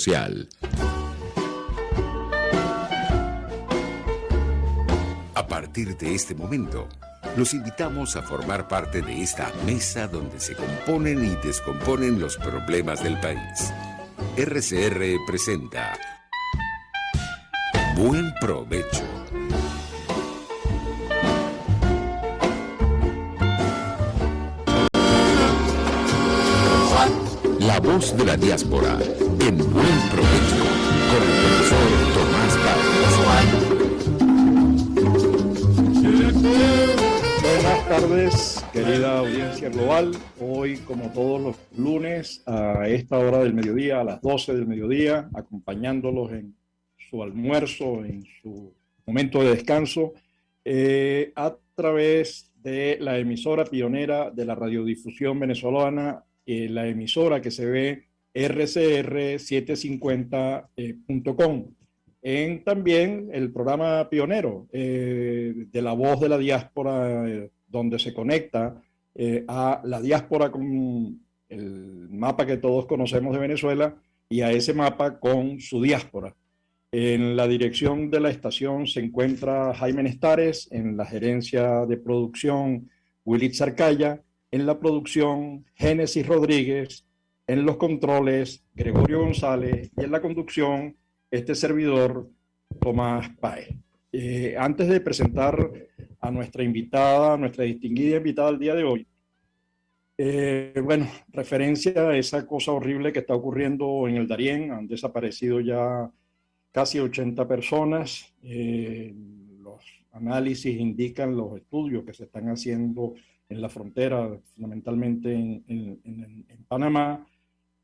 social. A partir de este momento, los invitamos a formar parte de esta mesa donde se componen y descomponen los problemas del país. RCR presenta Buen Provecho. La voz de la diáspora en Buen Provecho con el profesor Tomás Báez. Buenas tardes, querida audiencia global. Hoy, como todos los lunes, a esta hora del mediodía, a las 12 del mediodía, acompañándolos en su almuerzo, en su momento de descanso, a través de la emisora pionera de la radiodifusión venezolana, la emisora que se ve rcr750.com. También el programa pionero de La Voz de la Diáspora, donde se conecta a la diáspora con el mapa que todos conocemos de Venezuela y a ese mapa con su diáspora. En la dirección de la estación se encuentra Jaime Nestares, en la gerencia de producción Willy Zarcaya, en la producción Génesis Rodríguez, en los controles Gregorio González y en la conducción este servidor Tomás Báez. Antes de presentar a nuestra invitada, a nuestra distinguida invitada del día de hoy, referencia a esa cosa horrible que está ocurriendo en el Darién. Han desaparecido ya casi 80 personas. Los análisis indican, los estudios que se están haciendo en la frontera, fundamentalmente en Panamá,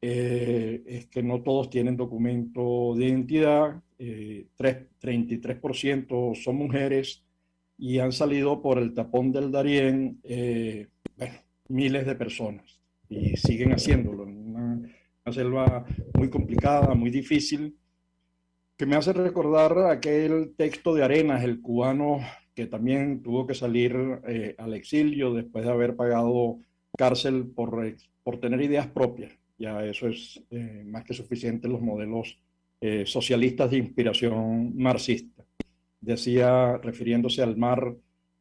es que no todos tienen documento de identidad. 33% son mujeres y han salido por el tapón del Darién miles de personas y siguen haciéndolo en una selva muy complicada, muy difícil, que me hace recordar aquel texto de Arenas, el cubano que también tuvo que salir al exilio después de haber pagado cárcel por tener ideas propias. Ya eso es más que suficiente en los modelos socialistas de inspiración marxista. Decía, refiriéndose al mar,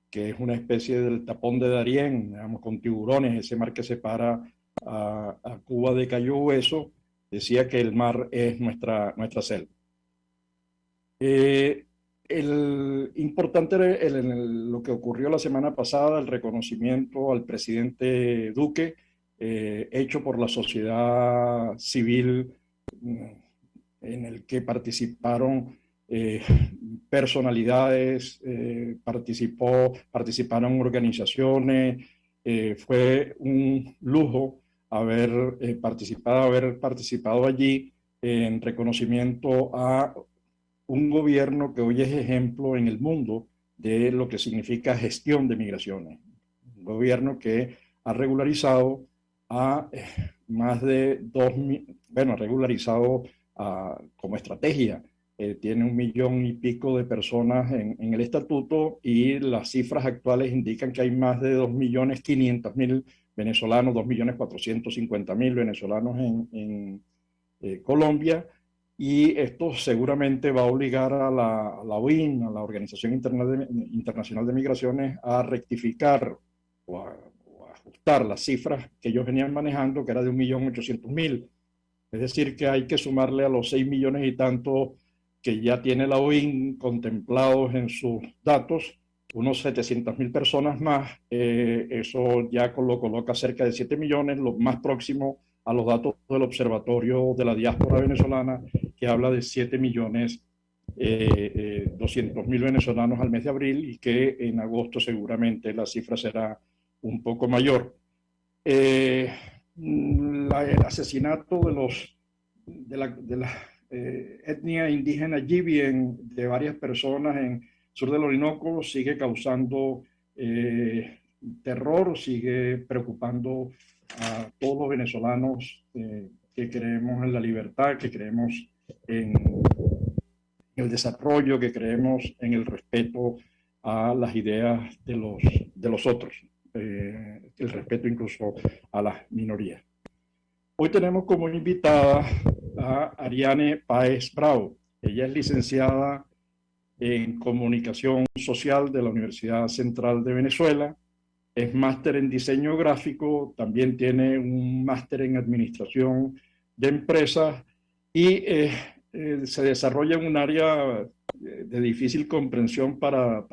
que es una especie del tapón de Darién, digamos, con tiburones, ese mar que separa a Cuba de Cayo Hueso, decía que el mar es nuestra selva. Importante lo que ocurrió la semana pasada, el reconocimiento al presidente Duque, hecho por la sociedad civil, en el que participaron personalidades, participaron organizaciones. Fue un lujo haber participado allí en reconocimiento a un gobierno que hoy es ejemplo en el mundo de lo que significa gestión de migraciones. Un gobierno que ha regularizado a más de regularizado como estrategia. Tiene 1 millón y pico de personas en el estatuto y las cifras actuales indican que hay más de 2.500.000 venezolanos, 2.450.000 venezolanos en Colombia. Y esto seguramente va a obligar a la OIM, a la Organización Internacional de Migraciones, a rectificar o a ajustar las cifras que ellos venían manejando, que era de 1.800.000. Es decir, que hay que sumarle a los 6 millones y tanto que ya tiene la OIM contemplados en sus datos, unos 700.000 personas más. Eso ya lo coloca cerca de 7 millones, lo más próximo a los datos del Observatorio de la Diáspora Venezolana, que habla de 7.200.000 venezolanos al mes de abril, y que en agosto seguramente la cifra será un poco mayor. El asesinato de la etnia indígena Yibi de varias personas en el sur del Orinoco sigue causando terror, sigue preocupando a todos los venezolanos que creemos en la libertad, que creemos en el desarrollo, que creemos en el respeto a las ideas de los otros, el respeto incluso a las minorías. Hoy tenemos como invitada a Ariane Páez Bravo. Ella es licenciada en Comunicación Social de la Universidad Central de Venezuela, es máster en diseño gráfico, también tiene un máster en administración de empresas y se desarrolla en un área de difícil comprensión para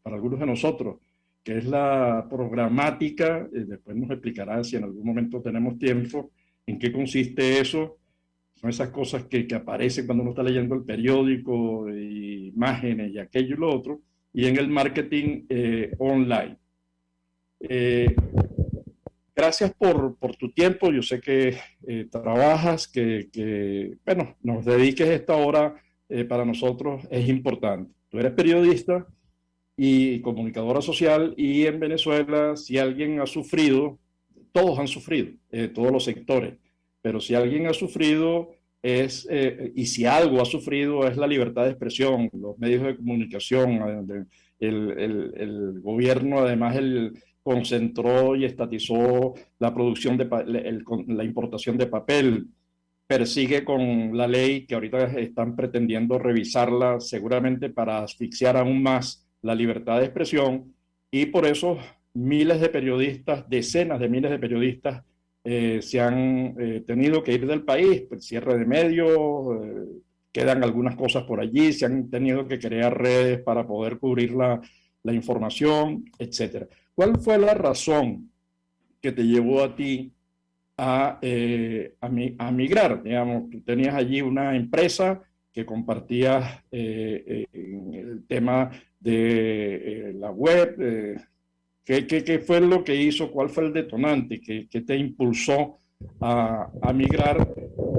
algunos de nosotros, que es la programática. Después nos explicará, si en algún momento tenemos tiempo, en qué consiste eso. Son esas cosas que aparecen cuando uno está leyendo el periódico, imágenes y aquello y lo otro, y en el marketing online. Eh, Gracias por tu tiempo. Yo sé que trabajas, bueno, nos dediques esta hora para nosotros es importante. Tú eres periodista y comunicadora social, y en Venezuela, si alguien ha sufrido, todos han sufrido, todos los sectores, pero si alguien ha sufrido y si algo ha sufrido, es la libertad de expresión, los medios de comunicación, el gobierno además concentró y estatizó la producción la importación de papel, persigue con la ley que ahorita están pretendiendo revisarla seguramente para asfixiar aún más la libertad de expresión, y por eso miles de periodistas, decenas de miles de periodistas se han tenido que ir del país, pues, cierre de medios, quedan algunas cosas por allí, se han tenido que crear redes para poder cubrir la información, etcétera. ¿Cuál fue la razón que te llevó a ti a migrar? Digamos, tú tenías allí una empresa que compartías el tema de la web. ¿Qué fue lo que hizo? ¿Cuál fue el detonante que te impulsó a migrar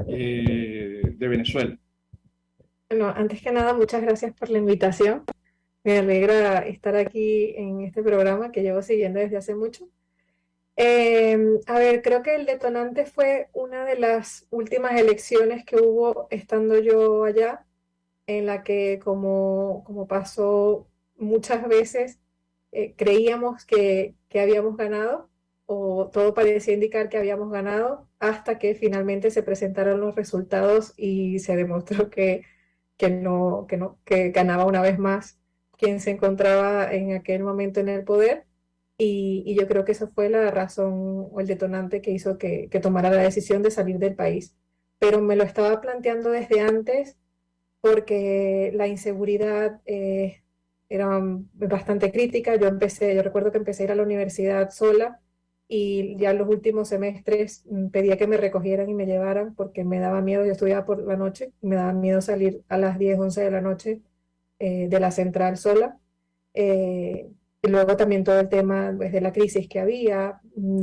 de Venezuela? Bueno, antes que nada, muchas gracias por la invitación. Me alegra estar aquí en este programa que llevo siguiendo desde hace mucho. A ver, creo que el detonante fue una de las últimas elecciones que hubo estando yo allá, en la que, como pasó muchas veces, creíamos que habíamos ganado, o todo parecía indicar que habíamos ganado, hasta que finalmente se presentaron los resultados y se demostró que ganaba una vez más quien se encontraba en aquel momento en el poder. Y yo creo que esa fue la razón o el detonante que hizo que tomara la decisión de salir del país. Pero me lo estaba planteando desde antes, porque la inseguridad era bastante crítica. Yo recuerdo que empecé a ir a la universidad sola, y ya en los últimos semestres pedía que me recogieran y me llevaran porque me daba miedo. Yo estudiaba por la noche y me daba miedo salir a las 10 11 de la noche de la central sola. Y luego también todo el tema, pues, de la crisis que había.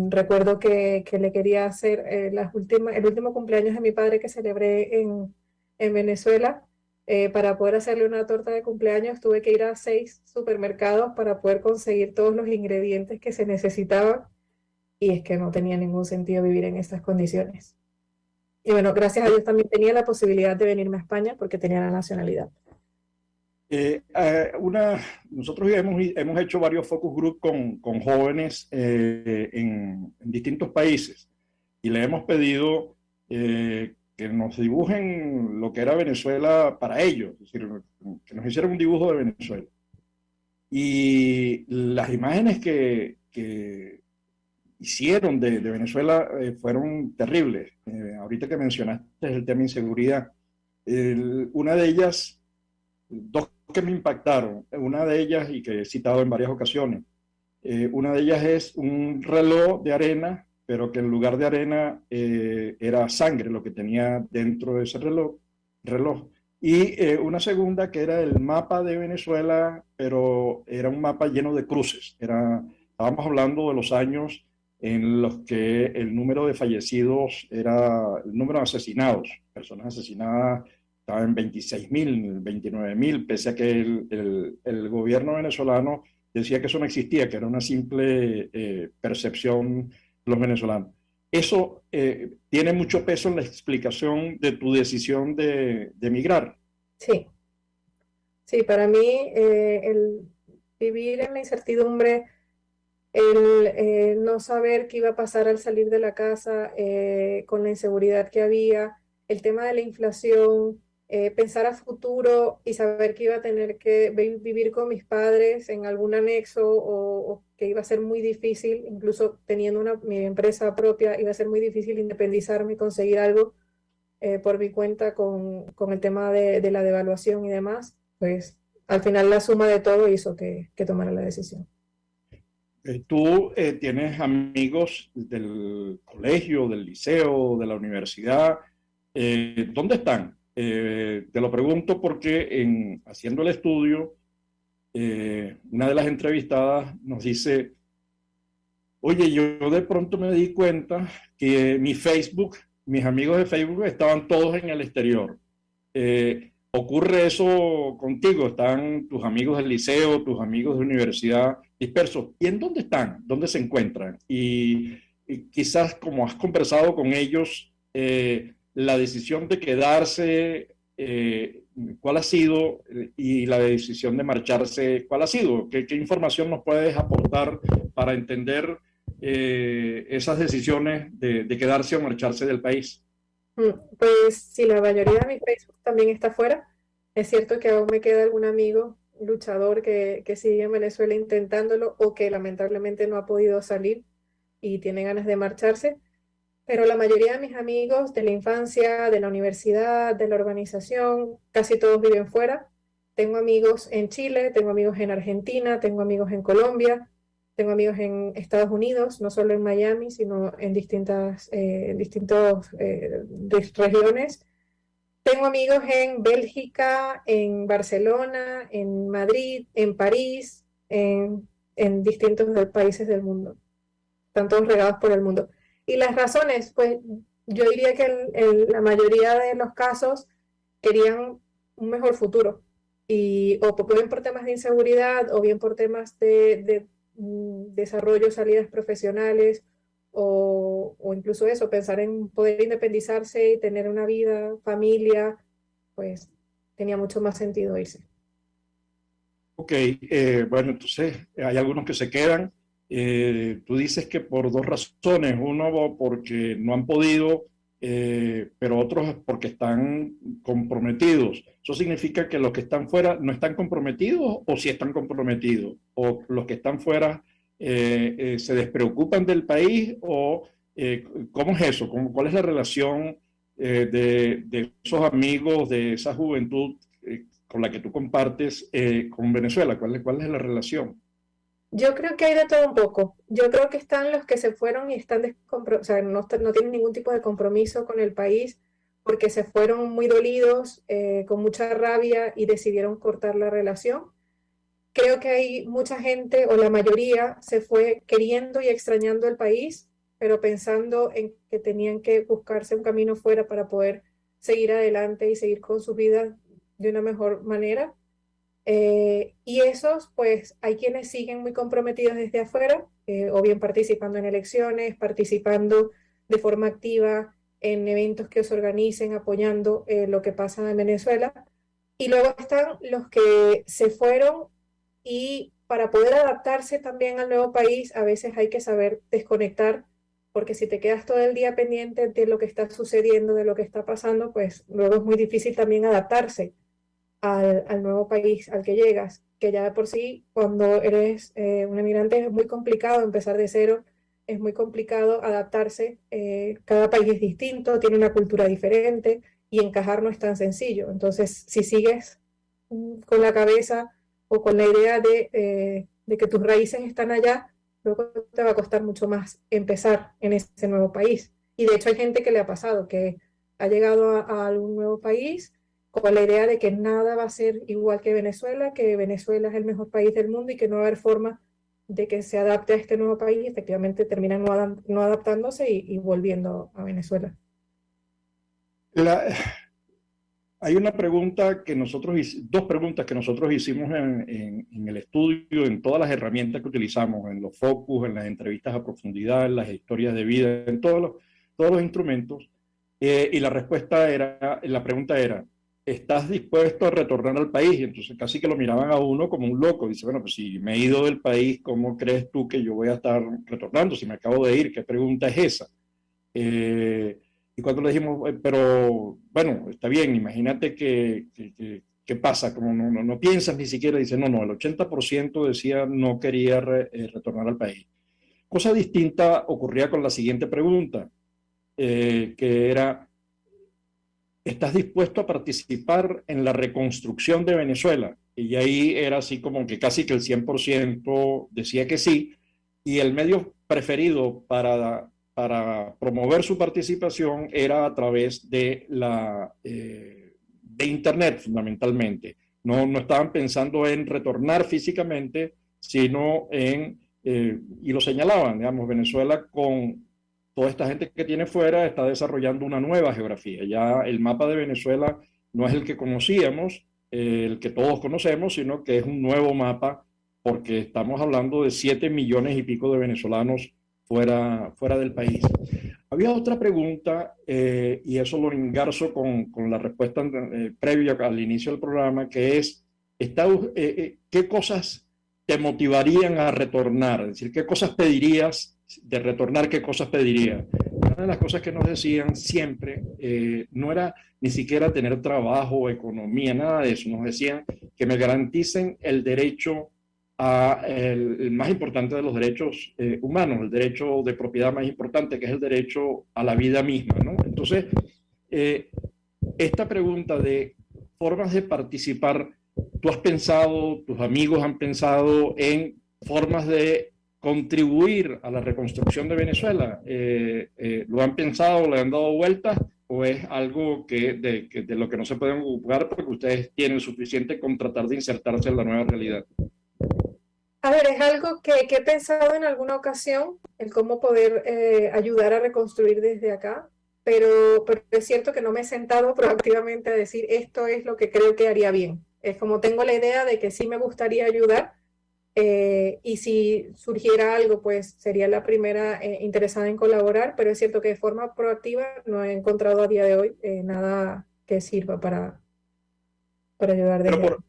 Recuerdo que le quería hacer el último cumpleaños de mi padre, que celebré en Venezuela. Para poder hacerle una torta de cumpleaños tuve que ir a 6 supermercados para poder conseguir todos los ingredientes que se necesitaban, y es que no tenía ningún sentido vivir en estas condiciones. Y bueno, gracias a Dios también tenía la posibilidad de venirme a España porque tenía la nacionalidad. Nosotros hemos hecho varios focus group con jóvenes en distintos países, y le hemos pedido que nos dibujen lo que era Venezuela para ellos, es decir, que nos hicieran un dibujo de Venezuela. Y las imágenes que hicieron de Venezuela fueron terribles. Ahorita que mencionaste el tema de inseguridad, una de ellas, dos que me impactaron, una de ellas y que he citado en varias ocasiones, una de ellas es un reloj de arena, pero que en lugar de arena era sangre lo que tenía dentro de ese reloj. Y una segunda que era el mapa de Venezuela, pero era un mapa lleno de cruces. Estábamos hablando de los años en los que el número de fallecidos era el número de asesinados, personas asesinadas, estaba en 26.000, 29.000, pese a que el gobierno venezolano decía que eso no existía, que era una simple percepción de los venezolanos. Eso tiene mucho peso en la explicación de tu decisión de emigrar. Sí, sí, para mí el vivir en la incertidumbre, el no saber qué iba a pasar al salir de la casa, con la inseguridad que había, el tema de la inflación, pensar a futuro y saber que iba a tener que vivir con mis padres en algún anexo o que iba a ser muy difícil, incluso teniendo mi empresa propia, iba a ser muy difícil independizarme y conseguir algo por mi cuenta con el tema de la devaluación y demás, pues al final la suma de todo hizo que tomara la decisión. Tú tienes amigos del colegio, del liceo, de la universidad. ¿Dónde están? Te lo pregunto porque haciendo el estudio, una de las entrevistadas nos dice, oye, yo de pronto me di cuenta que mis amigos de Facebook estaban todos en el exterior. ¿Ocurre eso contigo? ¿Están tus amigos del liceo, tus amigos de universidad dispersos? ¿Y en dónde están? ¿Dónde se encuentran? Y quizás como has conversado con ellos, la decisión de quedarse, ¿cuál ha sido? Y la decisión de marcharse, ¿cuál ha sido? ¿Qué información nos puedes aportar para entender esas decisiones de quedarse o marcharse del país? Pues si la mayoría de mi Facebook también está fuera, es cierto que aún me queda algún amigo luchador que sigue en Venezuela intentándolo o que lamentablemente no ha podido salir y tiene ganas de marcharse, pero la mayoría de mis amigos de la infancia, de la universidad, de la organización, casi todos viven fuera. Tengo amigos en Chile, tengo amigos en Argentina, tengo amigos en Colombia, tengo amigos en Estados Unidos, no solo en Miami, sino en distintas regiones. Tengo amigos en Bélgica, en Barcelona, en Madrid, en París, en distintos países del mundo. Están todos regados por el mundo. Y las razones, pues yo diría que la mayoría de los casos querían un mejor futuro. O bien por temas de inseguridad, o bien por temas de desarrollo, salidas profesionales, o incluso eso, pensar en poder independizarse y tener una vida, familia, pues tenía mucho más sentido irse. Ok, bueno, entonces hay algunos que se quedan. Tú dices que por dos razones, uno porque no han podido, pero otros porque están comprometidos. ¿Eso significa que los que están fuera no están comprometidos o sí están comprometidos? ¿O los que están fuera se despreocupan del país? ¿O cómo es eso? ¿Cuál es la relación de esos amigos, de esa juventud con la que tú compartes con Venezuela? ¿Cuál es la relación? Yo creo que hay de todo un poco. Yo creo que están los que se fueron y están o sea, no tienen ningún tipo de compromiso con el país porque se fueron muy dolidos, con mucha rabia y decidieron cortar la relación. Creo que hay mucha gente, o la mayoría, se fue queriendo y extrañando el país, pero pensando en que tenían que buscarse un camino fuera para poder seguir adelante y seguir con su vida de una mejor manera. Y esos, pues, hay quienes siguen muy comprometidos desde afuera, o bien participando en elecciones, participando de forma activa en eventos que se organicen, apoyando lo que pasa en Venezuela. Y luego están los que se fueron y para poder adaptarse también al nuevo país, a veces hay que saber desconectar, porque si te quedas todo el día pendiente de lo que está sucediendo, de lo que está pasando, pues luego es muy difícil también adaptarse al nuevo país al que llegas, que ya de por sí, cuando eres un emigrante es muy complicado empezar de cero, es muy complicado adaptarse, cada país es distinto, tiene una cultura diferente y encajar no es tan sencillo. Entonces, si sigues con la cabeza o con la idea de que tus raíces están allá, luego te va a costar mucho más empezar en ese nuevo país. Y de hecho hay gente que le ha pasado, que ha llegado a algún nuevo país con la idea de que nada va a ser igual que Venezuela es el mejor país del mundo y que no va a haber forma de que se adapte a este nuevo país, y efectivamente terminan no adaptándose y volviendo a Venezuela. La, Hay una pregunta que dos preguntas que nosotros hicimos en el estudio, en todas las herramientas que utilizamos, en los focus, en las entrevistas a profundidad, en las historias de vida, en todos los instrumentos. Y la pregunta era, ¿estás dispuesto a retornar al país? Y entonces casi que lo miraban a uno como un loco. Dice, bueno, pues si me he ido del país, ¿cómo crees tú que yo voy a estar retornando? Si me acabo de ir, ¿qué pregunta es esa? Y cuando le dijimos, pero bueno, está bien, imagínate ¿qué pasa? Como no piensas ni siquiera, dice, no, el 80% decía no quería retornar al país. Cosa distinta ocurría con la siguiente pregunta, que era, ¿estás dispuesto a participar en la reconstrucción de Venezuela? Y ahí era así como que casi que el 100% decía que sí, y el medio preferido para promover su participación era a través de Internet, fundamentalmente. No estaban pensando en retornar físicamente, sino y lo señalaban, digamos, Venezuela con toda esta gente que tiene fuera está desarrollando una nueva geografía. Ya el mapa de Venezuela no es el que conocíamos, el que todos conocemos, sino que es un nuevo mapa porque estamos hablando de 7 millones y pico de venezolanos fuera del país. Había otra pregunta, y eso lo engarzo con la respuesta previa al inicio del programa, que es, ¿qué cosas te motivarían a retornar? Es decir, ¿qué cosas pedirías de retornar? ¿Qué cosas pedirías? Una de las cosas que nos decían siempre no era ni siquiera tener trabajo o economía, nada de eso. Nos decían que me garanticen el derecho el más importante de los derechos humanos, el derecho de propiedad más importante, que es el derecho a la vida misma, ¿no? Entonces, eh, esta pregunta de formas de participar, ¿tú has pensado, tus amigos han pensado en formas de contribuir a la reconstrucción de Venezuela? ¿Lo han pensado, le han dado vueltas? ¿O es algo de lo que no se pueden ocupar porque ustedes tienen suficiente con tratar de insertarse en la nueva realidad? A ver, es algo que he pensado en alguna ocasión, el cómo poder ayudar a reconstruir desde acá, pero es cierto que no me he sentado proactivamente a decir esto es lo que creo que haría bien. Es como tengo la idea de que sí me gustaría ayudar, y si surgiera algo, pues sería la primera interesada en colaborar, pero es cierto que de forma proactiva no he encontrado a día de hoy nada que sirva para ayudar Pero desde ahí.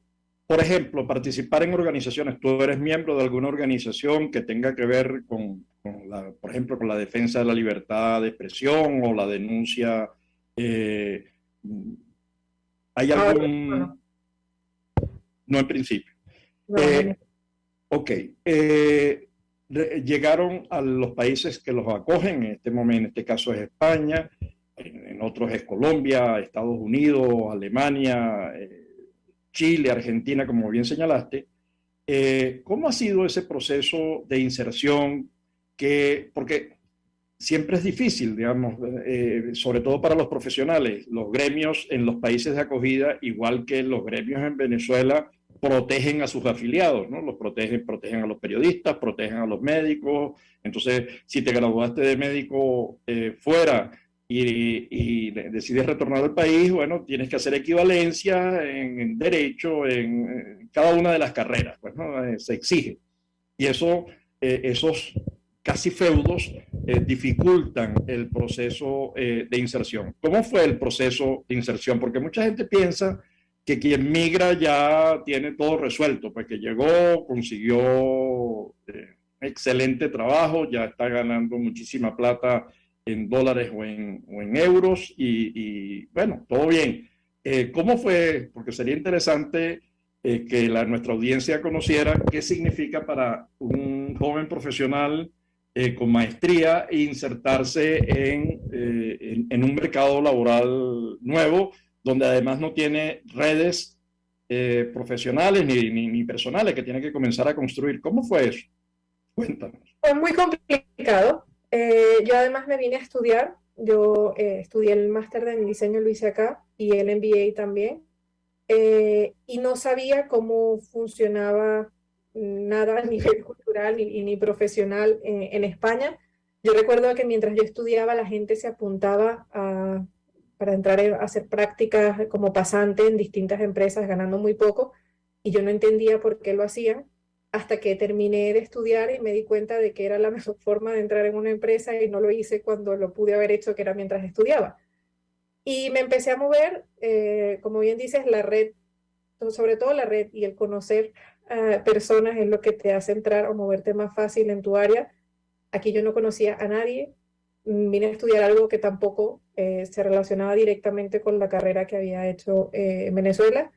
por ejemplo, participar en organizaciones. ¿Tú eres miembro de alguna organización que tenga que ver por ejemplo, con la defensa de la libertad de expresión o la denuncia? eh, ¿Hay Ahora, bueno, algún? No, en principio. no, Eh, ok. Llegaron a los países que los acogen, en este momento, en este caso es España, en otros es Colombia, Estados Unidos, Alemania, Chile, Argentina, como bien señalaste. ¿Cómo ha sido ese proceso de inserción? Porque siempre es difícil, digamos, sobre todo para los profesionales. Los gremios en los países de acogida, igual que los gremios en Venezuela, protegen a sus afiliados, ¿no? Los protegen a los periodistas, protegen a los médicos. Entonces, si te graduaste de médico fuera y decides retornar al país, bueno, tienes que hacer equivalencia en derecho, en cada una de las carreras, pues, ¿no? Se exige. Y esos casi feudos dificultan el proceso de inserción. ¿Cómo fue el proceso de inserción? Porque mucha gente piensa que quien migra ya tiene todo resuelto, pues que llegó, consiguió excelente trabajo, ya está ganando muchísima plata en dólares o en euros y bueno, todo bien. ¿Cómo fue? Porque sería interesante que nuestra audiencia conociera qué significa para un joven profesional con maestría insertarse en un mercado laboral nuevo, donde además no tiene redes profesionales ni personales que tiene que comenzar a construir. ¿Cómo fue eso? Cuéntanos. fue muy complicado. Yo además me vine a estudiar. Yo estudié el máster en diseño, lo hice acá, y el MBA también. Y no sabía cómo funcionaba nada a nivel cultural ni profesional en España. Yo recuerdo que mientras yo estudiaba, la gente se apuntaba para entrar a hacer prácticas como pasante en distintas empresas, ganando muy poco, y yo no entendía por qué lo hacían, hasta que terminé de estudiar y me di cuenta de que era la mejor forma de entrar en una empresa y no lo hice cuando lo pude haber hecho, que era mientras estudiaba. Y me empecé a mover, como bien dices, la red, sobre todo la red y el conocer personas es lo que te hace entrar o moverte más fácil en tu área. Aquí yo no conocía a nadie, vine a estudiar algo que tampoco se relacionaba directamente con la carrera que había hecho en Venezuela.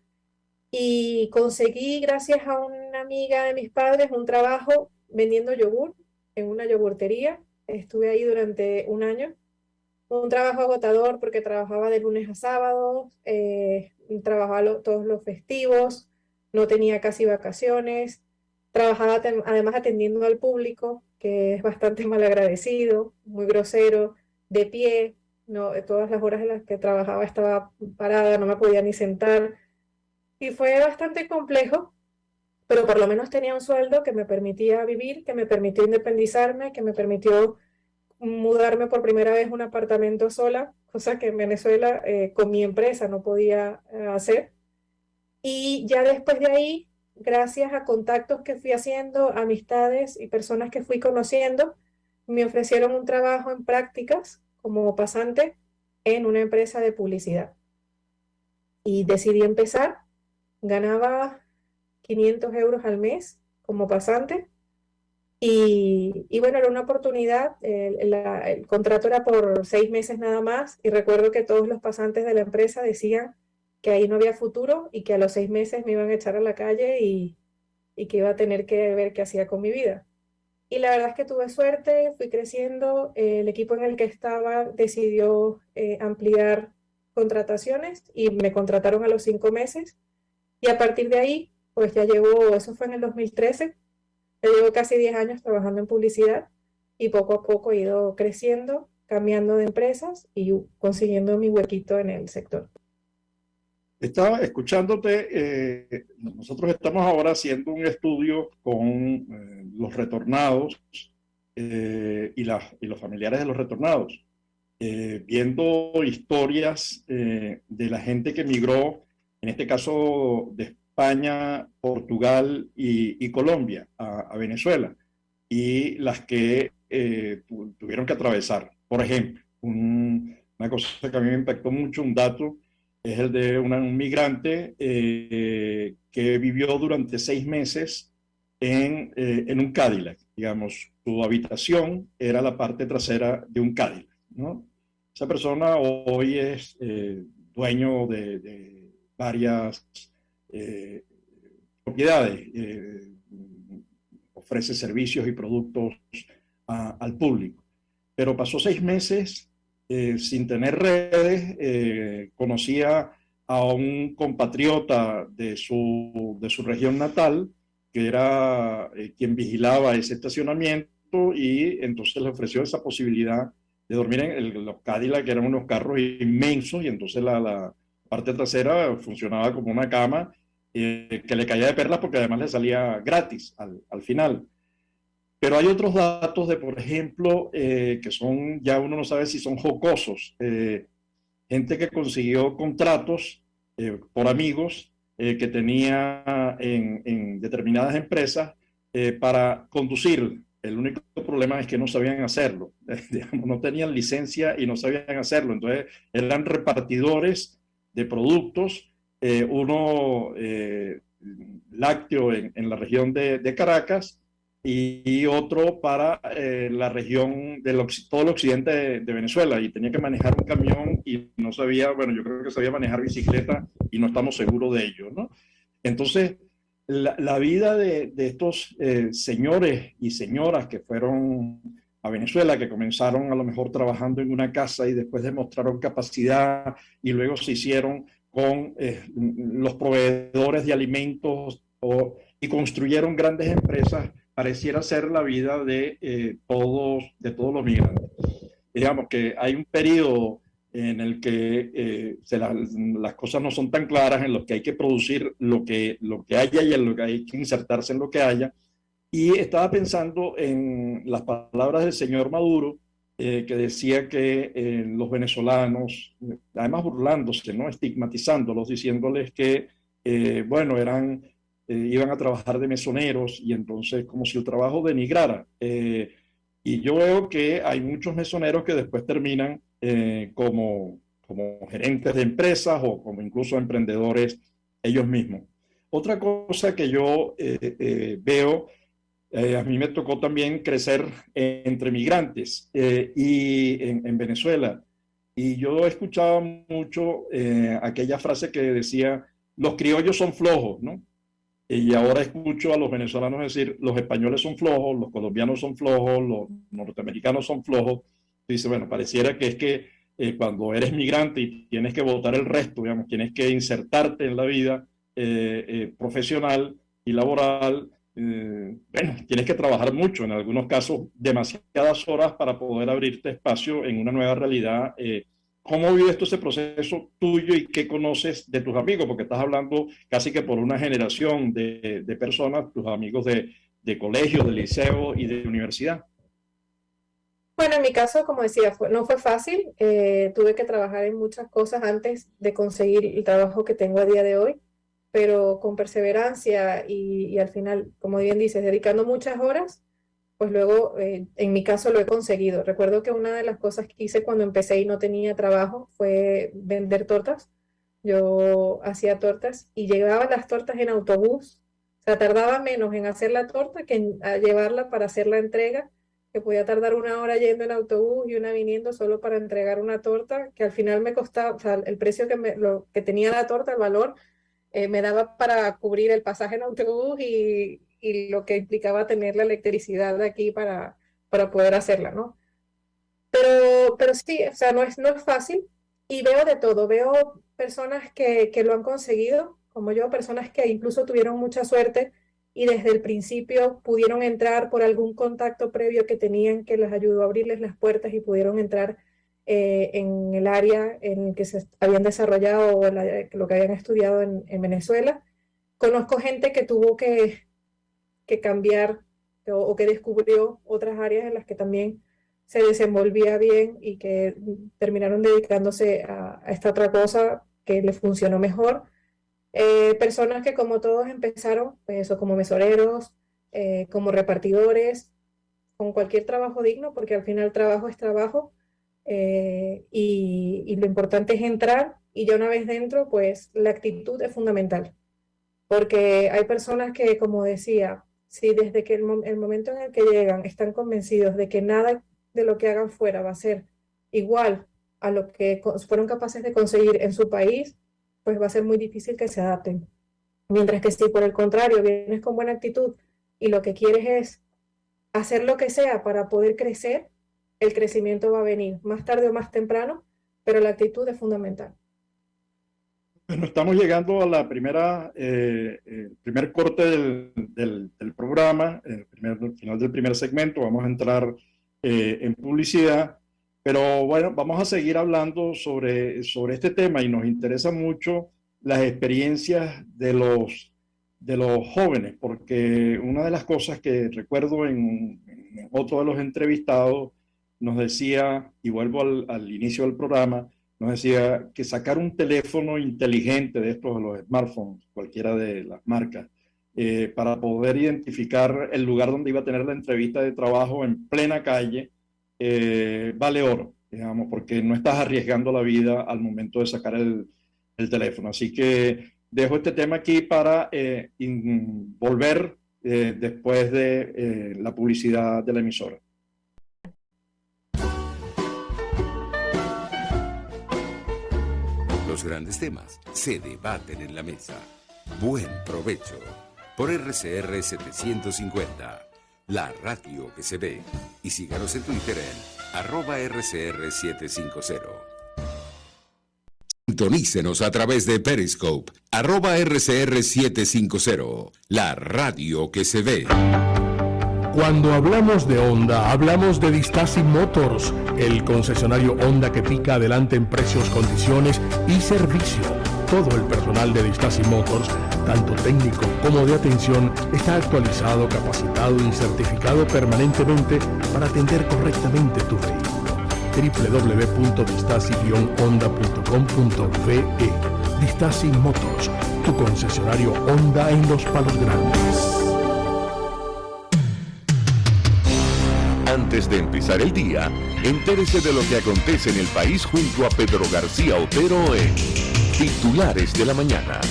Y conseguí, gracias a una amiga de mis padres, un trabajo vendiendo yogur en una yogurtería. Estuve ahí durante un año. Un trabajo agotador porque trabajaba de lunes a sábado, trabajaba todos los festivos, no tenía casi vacaciones, trabajaba además atendiendo al público, que es bastante malagradecido, muy grosero, de pie, no, todas las horas en las que trabajaba estaba parada, no me podía ni sentar, y fue bastante complejo, pero por lo menos tenía un sueldo que me permitía vivir, que me permitió independizarme, que me permitió mudarme por primera vez a un apartamento sola, cosa que en Venezuela con mi empresa no podía hacer. Y ya después de ahí, gracias a contactos que fui haciendo, amistades y personas que fui conociendo, me ofrecieron un trabajo en prácticas como pasante en una empresa de publicidad. Y decidí empezar, ganaba 500 euros al mes como pasante. Y bueno, era una oportunidad, el contrato era por 6 meses nada más y recuerdo que todos los pasantes de la empresa decían que ahí no había futuro y que a los 6 meses me iban a echar a la calle y que iba a tener que ver qué hacía con mi vida. Y la verdad es que tuve suerte, fui creciendo, el equipo en el que estaba decidió ampliar contrataciones y me contrataron a los 5 meses y a partir de ahí, pues ya llevo, eso fue en el 2013. Ya llevo casi 10 años trabajando en publicidad y poco a poco he ido creciendo, cambiando de empresas y consiguiendo mi huequito en el sector. Estaba escuchándote, nosotros estamos ahora haciendo un estudio con los retornados y los familiares de los retornados, viendo historias de la gente que emigró, en este caso de España, Portugal y Colombia a Venezuela, y las que tuvieron que atravesar. Por ejemplo, una cosa que a mí me impactó mucho, un dato, es el de un migrante que vivió durante 6 meses en un Cadillac. Digamos, su habitación era la parte trasera de un Cadillac, ¿no? Esa persona hoy es dueño de varias eh, propiedades, ofrece servicios y productos al público. Pero pasó 6 meses sin tener redes, conocía a un compatriota de su región natal, que era quien vigilaba ese estacionamiento, y entonces le ofreció esa posibilidad de dormir en los Cadillac, que eran unos carros inmensos, y entonces la parte trasera funcionaba como una cama que le caía de perlas porque además le salía gratis al final. Pero hay otros datos de, por ejemplo, que son, ya uno no sabe si son jocosos. Gente que consiguió contratos por amigos que tenía en determinadas empresas para conducir. El único problema es que no sabían hacerlo. Digamos, no tenían licencia y no sabían hacerlo. Entonces, eran repartidores de productos, uno lácteo en la región de Caracas, y otro para la región todo el occidente de Venezuela, y tenía que manejar un camión y no sabía, bueno, yo creo que sabía manejar bicicleta y no estamos seguros de ello, ¿no? Entonces, la vida de estos señores y señoras que fueron a Venezuela, que comenzaron a lo mejor trabajando en una casa y después demostraron capacidad y luego se hicieron con los proveedores de alimentos y construyeron grandes empresas, pareciera ser la vida de todos los migrantes. Digamos que hay un periodo en el que las cosas no son tan claras, en los que hay que producir lo que haya y en lo que hay que insertarse en lo que haya. Y estaba pensando en las palabras del señor Maduro, que decía que los venezolanos, además burlándose, ¿no? Estigmatizándolos, diciéndoles que, bueno, iban a trabajar de mesoneros, y entonces como si el trabajo denigrara. Y yo veo que hay muchos mesoneros que después terminan como gerentes de empresas o como incluso emprendedores ellos mismos. Otra cosa que yo veo A mí me tocó también crecer entre migrantes y en Venezuela. Y yo escuchaba mucho aquella frase que decía, los criollos son flojos, ¿no? Y ahora escucho a los venezolanos decir, los españoles son flojos, los colombianos son flojos, los norteamericanos son flojos. Dice, bueno, pareciera que es que cuando eres migrante y tienes que votar el resto, digamos, tienes que insertarte en la vida profesional y laboral, bueno, tienes que trabajar mucho, en algunos casos demasiadas horas para poder abrirte espacio en una nueva realidad. ¿Cómo vives tú ese proceso tuyo y qué conoces de tus amigos? Porque estás hablando casi que por una generación de personas, tus amigos de colegio, de liceo y de universidad. Bueno, en mi caso, como decía, no fue fácil. Tuve que trabajar en muchas cosas antes de conseguir el trabajo que tengo a día de hoy, pero con perseverancia y al final, como bien dices, dedicando muchas horas, pues luego, en mi caso, lo he conseguido. Recuerdo que una de las cosas que hice cuando empecé y no tenía trabajo fue vender tortas. Yo hacía tortas y llevaba las tortas en autobús. O sea, tardaba menos en hacer la torta que en llevarla para hacer la entrega, que podía tardar 1 hora yendo en autobús y una viniendo solo para entregar una torta, que al final me costaba, o sea, el precio lo que tenía la torta, el valor, me daba para cubrir el pasaje en autobús y lo que implicaba tener la electricidad de aquí para poder hacerla, ¿no? Pero sí, o sea, no es fácil y veo de todo. Veo personas que lo han conseguido, como yo, personas que incluso tuvieron mucha suerte y desde el principio pudieron entrar por algún contacto previo que tenían que les ayudó a abrirles las puertas y pudieron entrar en el área en el que se habían desarrollado o lo que habían estudiado en Venezuela. Conozco gente que tuvo que cambiar o que descubrió otras áreas en las que también se desenvolvía bien y que terminaron dedicándose a esta otra cosa que les funcionó mejor. Personas que como todos empezaron, pues eso, como mesoneros, como repartidores, con cualquier trabajo digno, porque al final trabajo es trabajo, y lo importante es entrar y ya una vez dentro, pues la actitud es fundamental, porque hay personas que, como decía, si desde que el momento en el que llegan están convencidos de que nada de lo que hagan fuera va a ser igual a lo que fueron capaces de conseguir en su país, pues va a ser muy difícil que se adapten. Mientras que si por el contrario vienes con buena actitud y lo que quieres es hacer lo que sea para poder crecer, el crecimiento va a venir más tarde o más temprano, pero la actitud es fundamental. Bueno, estamos llegando a la primer corte del programa, el final del primer segmento. Vamos a entrar en publicidad, pero bueno, vamos a seguir hablando sobre este tema y nos interesa mucho las experiencias de los jóvenes, porque una de las cosas que recuerdo en otro de los entrevistados nos decía, y vuelvo al inicio del programa, nos decía que sacar un teléfono inteligente de estos, de los smartphones, cualquiera de las marcas, para poder identificar el lugar donde iba a tener la entrevista de trabajo en plena calle, vale oro, digamos, porque no estás arriesgando la vida al momento de sacar el teléfono. Así que dejo este tema aquí para volver después de la publicidad de la emisora. Los grandes temas se debaten en la mesa. Buen provecho por RCR 750, la radio que se ve. Y síganos en Twitter en @RCR750. Sintonícenos a través de Periscope, @RCR750, la radio que se ve. Cuando hablamos de Honda, hablamos de Distaci Motors, el concesionario Honda que pica adelante en precios, condiciones y servicio. Todo el personal de Distaci Motors, tanto técnico como de atención, está actualizado, capacitado y certificado permanentemente para atender correctamente tu vehículo. www.distaci-honda.com.ve. Distaci Motors, tu concesionario Honda en Los Palos Grandes. Antes de empezar el día, entérese de lo que acontece en el país junto a Pedro García Otero en Titulares de la Mañana,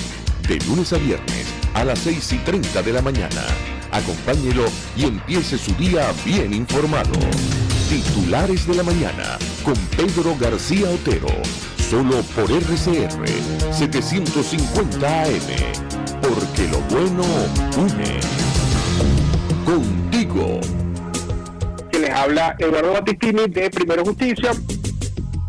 de lunes a viernes a las 6:30 de la mañana, Acompáñelo y empiece su día bien informado. Titulares de la mañana con Pedro García Otero. Solo por RCR 750 AM. Porque lo bueno une. Contigo. Que les habla Eduardo Battistini de Primero Justicia.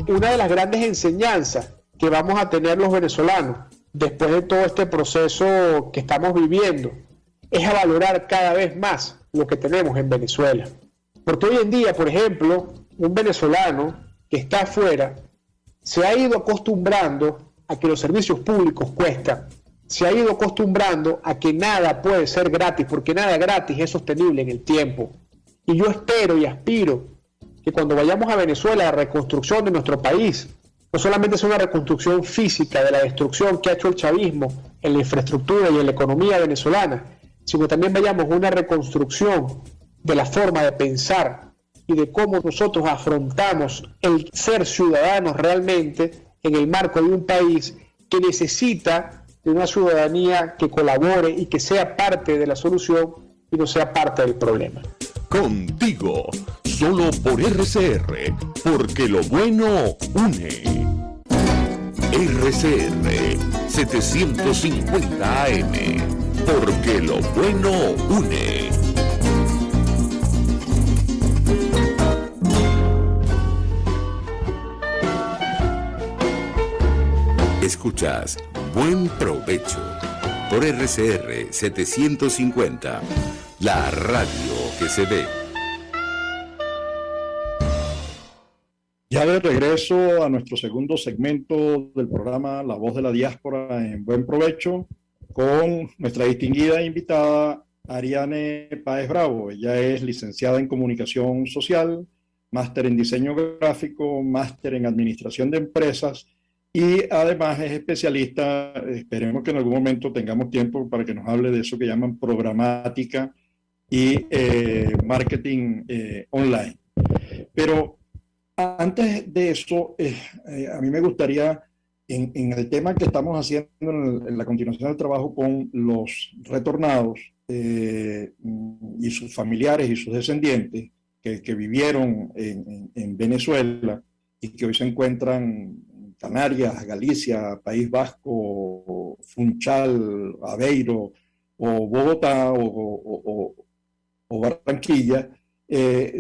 Una de las grandes enseñanzas que vamos a tener los venezolanos después de todo este proceso que estamos viviendo es a valorar cada vez más lo que tenemos en Venezuela. Porque hoy en día, por ejemplo, un venezolano que está afuera se ha ido acostumbrando a que los servicios públicos cuestan, se ha ido acostumbrando a que nada puede ser gratis, porque nada gratis es sostenible en el tiempo. Y yo espero y aspiro que cuando vayamos a Venezuela, la reconstrucción de nuestro país no solamente es una reconstrucción física de la destrucción que ha hecho el chavismo en la infraestructura y en la economía venezolana, sino también vayamos a una reconstrucción de la forma de pensar y de cómo nosotros afrontamos el ser ciudadanos realmente en el marco de un país que necesita de una ciudadanía que colabore y que sea parte de la solución y no sea parte del problema. Contigo, solo por RCR, porque lo bueno une. RCR 750 AM, porque lo bueno une. Escuchas Buen Provecho por RCR 750, la radio que se ve. Ya de regreso a nuestro segundo segmento del programa La Voz de la Diáspora en Buen Provecho con nuestra distinguida invitada Ariane Páez Bravo. Ella es licenciada en Comunicación Social, máster en Diseño Gráfico, máster en Administración de Empresas y además es especialista. Esperemos que en algún momento tengamos tiempo para que nos hable de eso que llaman programática y marketing online. Pero antes de eso, a mí me gustaría, en el tema que estamos haciendo en la continuación del trabajo con los retornados y sus familiares y sus descendientes que vivieron en Venezuela y que hoy se encuentran en Canarias, Galicia, País Vasco, Funchal, Aveiro, o Bogotá o Barranquilla,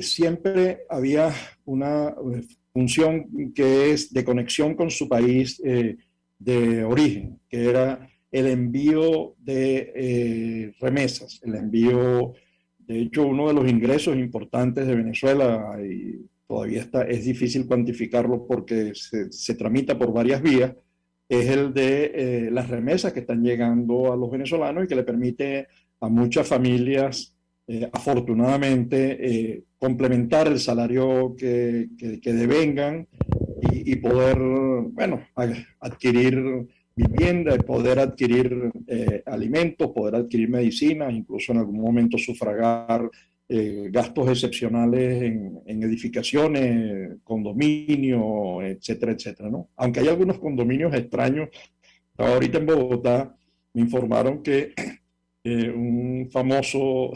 siempre había una función que es de conexión con su país de origen, que era el envío de remesas, el envío. De hecho, uno de los ingresos importantes de Venezuela, y todavía es difícil cuantificarlo porque se tramita por varias vías, es el de las remesas que están llegando a los venezolanos y que le permite a muchas familias, afortunadamente, complementar el salario que devengan y poder, bueno, adquirir vivienda, poder adquirir alimentos, poder adquirir medicinas, incluso en algún momento sufragar gastos excepcionales en edificaciones, condominios, etcétera, etcétera, ¿no? Aunque hay algunos condominios extraños. Ahorita en Bogotá me informaron que un famoso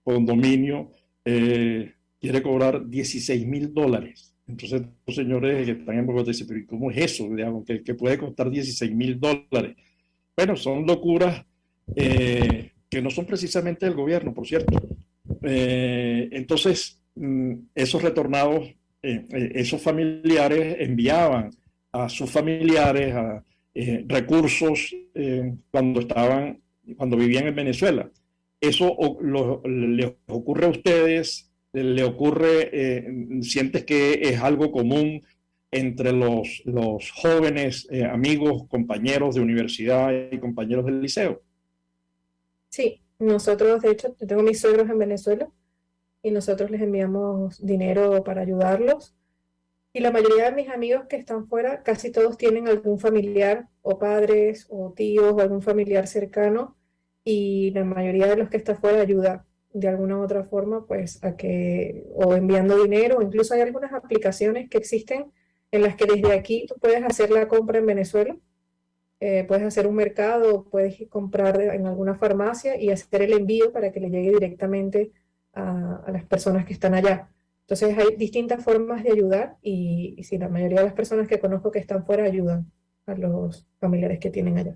condominio quiere cobrar $16,000. Entonces los señores que están en Bogotá dicen, pero ¿cómo es eso? Digamos, que puede costar $16,000. Bueno, son locuras que no son precisamente del gobierno, por cierto. Entonces, esos retornados, esos familiares enviaban a sus familiares recursos cuando vivían en Venezuela. ¿Eso les ocurre a ustedes? ¿Le ocurre, sientes que es algo común entre los jóvenes, amigos, compañeros de universidad y compañeros del liceo? Sí, nosotros, de hecho, yo tengo mis suegros en Venezuela y nosotros les enviamos dinero para ayudarlos. Y la mayoría de mis amigos que están fuera, casi todos tienen algún familiar o padres o tíos o algún familiar cercano, y la mayoría de los que está fuera ayuda de alguna u otra forma, pues a que, o enviando dinero, o incluso hay algunas aplicaciones que existen en las que desde aquí tú puedes hacer la compra en Venezuela puedes hacer un mercado, puedes comprar en alguna farmacia y hacer el envío para que le llegue directamente a las personas que están allá. Entonces hay distintas formas de ayudar y sí, la mayoría de las personas que conozco que están fuera ayudan a los familiares que tienen allá.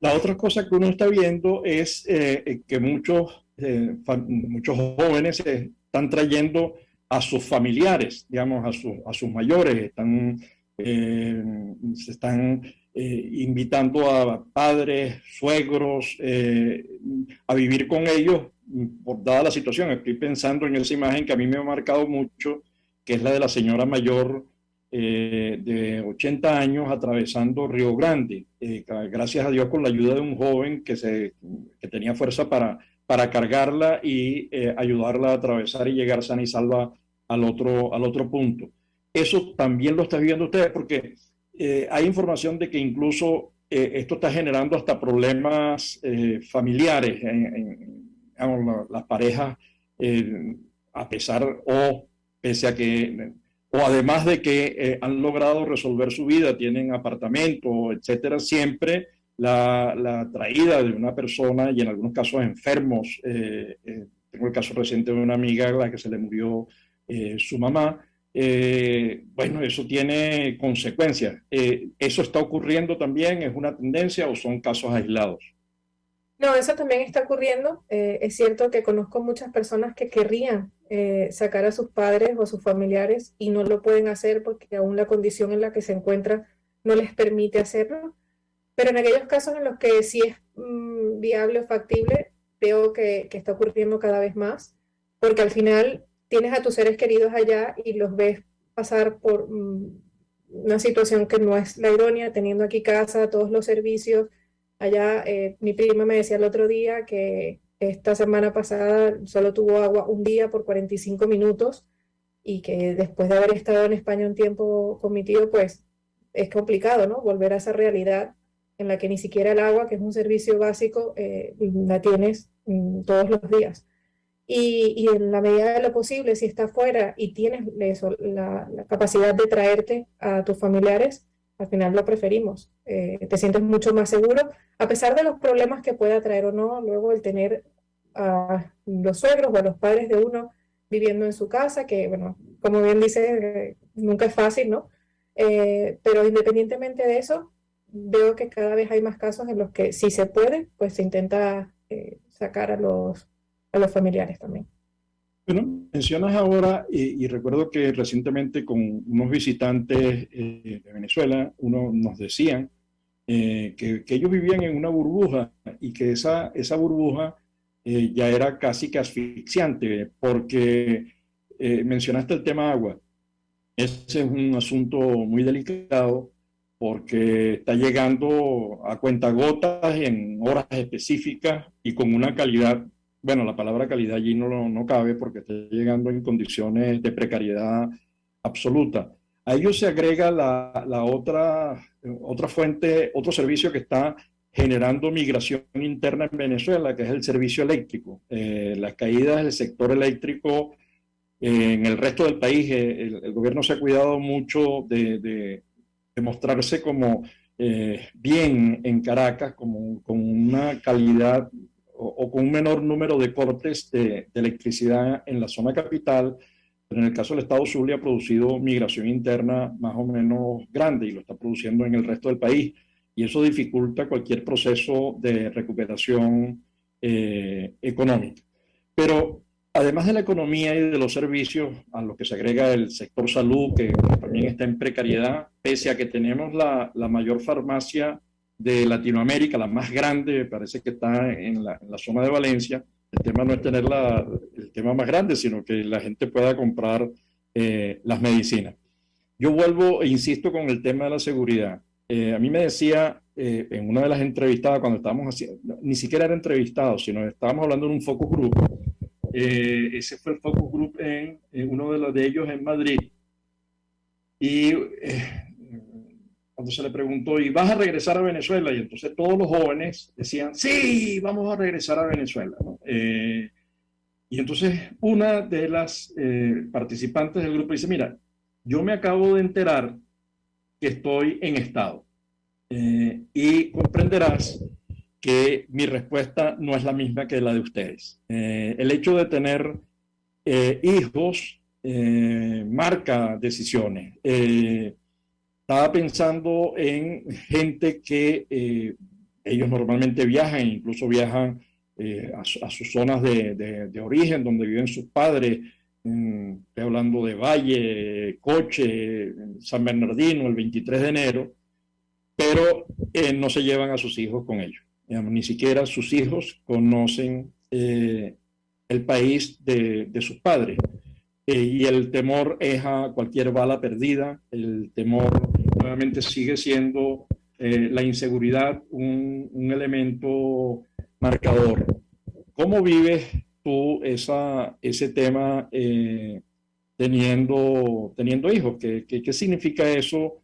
La otra cosa que uno está viendo es que muchos jóvenes están trayendo a sus familiares, digamos, a sus mayores, se están invitando a padres, suegros, a vivir con ellos, dada la situación. Estoy pensando en esa imagen que a mí me ha marcado mucho, que es la de la señora mayor de 80 años atravesando Río Grande, gracias a Dios con la ayuda de un joven que tenía fuerza para cargarla y ayudarla a atravesar y llegar sana y salva al otro punto. Eso también lo están viendo ustedes porque hay información de que incluso esto está generando hasta problemas familiares digamos, las parejas, a pesar o pese a que o además de que han logrado resolver su vida, tienen apartamento, etcétera, siempre la traída de una persona y en algunos casos enfermos. Tengo el caso reciente de una amiga a la que se le murió su mamá. Bueno, eso tiene consecuencias. ¿Eso está ocurriendo también? ¿Es una tendencia o son casos aislados? No, eso también está ocurriendo. Es cierto que conozco muchas personas que querrían sacar a sus padres o a sus familiares y no lo pueden hacer porque aún la condición en la que se encuentran no les permite hacerlo. Pero en aquellos casos en los que sí es viable o factible, veo que está ocurriendo cada vez más, porque al final tienes a tus seres queridos allá y los ves pasar por una situación que no es la idónea, teniendo aquí casa, todos los servicios. Allá mi prima me decía el otro día que esta semana pasada solo tuvo agua un día por 45 minutos y que después de haber estado en España un tiempo con mi tío, pues es complicado, ¿no? Volver a esa realidad en la que ni siquiera el agua, que es un servicio básico, la tienes todos los días. Y en la medida de lo posible, si estás fuera y tienes eso, la capacidad de traerte a tus familiares, al final lo preferimos. Te sientes mucho más seguro, a pesar de los problemas que pueda traer o no, luego el tener a los suegros o a los padres de uno viviendo en su casa, que bueno, como bien dice, nunca es fácil, ¿no? Pero independientemente de eso, veo que cada vez hay más casos en los que si se puede, pues se intenta sacar a los familiares también. Bueno, mencionas ahora, y recuerdo que recientemente con unos visitantes de Venezuela, nos decían que ellos vivían en una burbuja y que esa burbuja ya era casi que asfixiante, porque mencionaste el tema agua. Ese es un asunto muy delicado porque está llegando a cuentagotas en horas específicas y con una calidad. Bueno, la palabra calidad allí no cabe porque está llegando en condiciones de precariedad absoluta. A ello se agrega la otra fuente, otro servicio que está generando migración interna en Venezuela, que es el servicio eléctrico. Las caídas del sector eléctrico en el resto del país, el gobierno se ha cuidado mucho de mostrarse como bien en Caracas, con una calidad o con un menor número de cortes de electricidad en la zona capital, pero en el caso del estado Zulia ha producido migración interna más o menos grande y lo está produciendo en el resto del país. Y eso dificulta cualquier proceso de recuperación económica. Pero además de la economía y de los servicios, a los que se agrega el sector salud, que también está en precariedad, pese a que tenemos la mayor farmacia de Latinoamérica, la más grande, parece que está en la zona de Valencia. El tema no es tener el tema más grande, sino que la gente pueda comprar las medicinas. Yo vuelvo e insisto con el tema de la seguridad. A mí me decía en una de las entrevistadas, cuando estábamos haciendo, ni siquiera era entrevistado, sino estábamos hablando en un focus group. Ese fue el focus group en uno de ellos en Madrid. Y cuando se le preguntó, ¿y vas a regresar a Venezuela? Y entonces todos los jóvenes decían, sí, vamos a regresar a Venezuela, ¿no? Y entonces una de las participantes del grupo dice, mira, yo me acabo de enterar que estoy en estado. y comprenderás que mi respuesta no es la misma que la de ustedes. El hecho de tener hijos marca decisiones. Estaba pensando en gente que ellos normalmente viajan, incluso viajan a sus zonas de origen, donde viven sus padres. Estoy hablando de Valle, Coche, San Bernardino, el 23 de enero, pero no se llevan a sus hijos con ellos. Digamos, ni siquiera sus hijos conocen el país de sus padres. Y el temor es a cualquier bala perdida. El temor nuevamente sigue siendo la inseguridad un elemento marcador. ¿Cómo vives tú ese tema teniendo hijos? ¿Qué significa eso